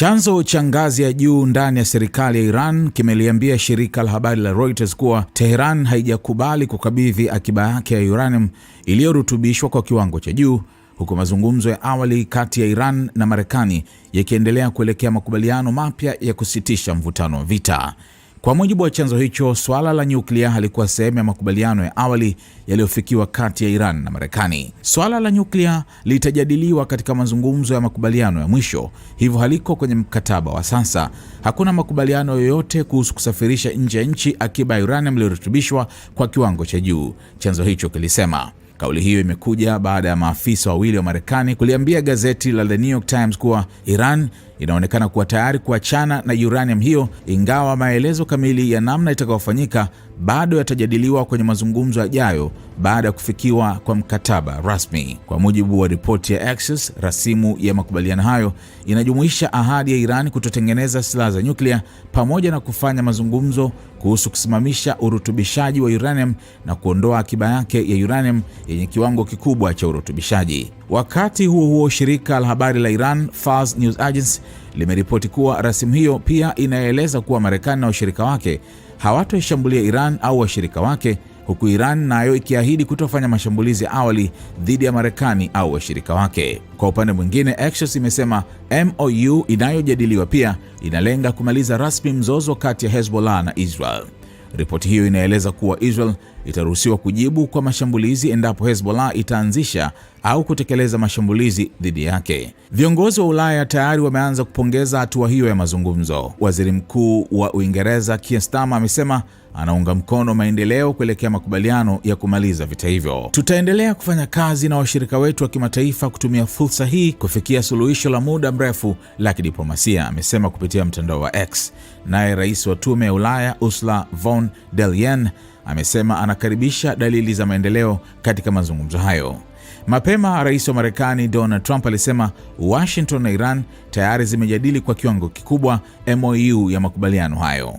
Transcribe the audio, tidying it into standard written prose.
Chanzo cha ngazi ya juu ndani ya serikali ya Iran kimeliambia shirika la habari la Reuters kuwa Tehran haijakubali kukabidhi akiba yake ya uranium iliyorutubishwa kwa kiwango cha juu, huku mazungumzo ya awali kati ya Iran na Marekani yakiendelea kuelekea makubaliano mapya ya kusitisha mvutano wa vita. Kwa mujibu wa chanzo hicho, swala la nyuklia halikuwa sehemu ya makubaliano ya awali yaliyofikiwa kati ya Iran na Marekani. Swala la nyuklia litajadiliwa katika mazungumzo ya makubaliano ya mwisho, hivyo haliko kwenye mkataba wa sasa. Hakuna makubaliano yoyote kuhusu kusafirisha nje ya nchi akiba ya uranium iliyorutubishwa kwa kiwango cha juu, chanzo hicho kilisema. Kauli hiyo imekuja baada ya maafisa wawili wa Marekani kuliambia gazeti la The New York Times kuwa Iran inaonekana kuwa tayari kuachana na uranium hiyo, ingawa maelezo kamili ya namna itakayofanyika bado yatajadiliwa kwenye mazungumzo yajayo baada ya kufikiwa kwa mkataba rasmi. Kwa mujibu wa ripoti ya Axios, rasimu ya makubaliano hayo inajumuisha ahadi ya Iran kutotengeneza silaha za nyuklia pamoja na kufanya mazungumzo kuhusu kusimamisha urutubishaji wa uranium na kuondoa akiba yake ya uranium yenye kiwango kikubwa cha urutubishaji. Wakati huo huo, shirika la habari la Iran Fars News Agency limeripoti kuwa rasimu hiyo pia inaeleza kuwa Marekani na washirika wake hawatoishambulia Iran au washirika wake, huku Iran nayo ikiahidi kutofanya mashambulizi awali dhidi ya Marekani au washirika wake. Kwa upande mwingine, Axios imesema MOU inayojadiliwa pia inalenga kumaliza rasmi mzozo kati ya Hezbollah na Israel. Ripoti hiyo inaeleza kuwa Israel itaruhusiwa kujibu kwa mashambulizi endapo Hezbollah itaanzisha au kutekeleza mashambulizi dhidi yake. Viongozi wa Ulaya tayari wameanza kupongeza hatua hiyo ya mazungumzo. Waziri Mkuu wa Uingereza Keir Starmer amesema anaunga mkono maendeleo kuelekea makubaliano ya kumaliza vita hivyo. Tutaendelea kufanya kazi na washirika wetu wa kimataifa kutumia fursa hii kufikia suluhisho la muda mrefu la kidiplomasia, amesema kupitia mtandao wa X. Naye rais wa Tume ya Ulaya Ursula von der Leyen amesema anakaribisha dalili za maendeleo katika mazungumzo hayo. Mapema rais wa Marekani Donald Trump alisema Washington na Iran tayari zimejadili kwa kiwango kikubwa MOU ya makubaliano hayo.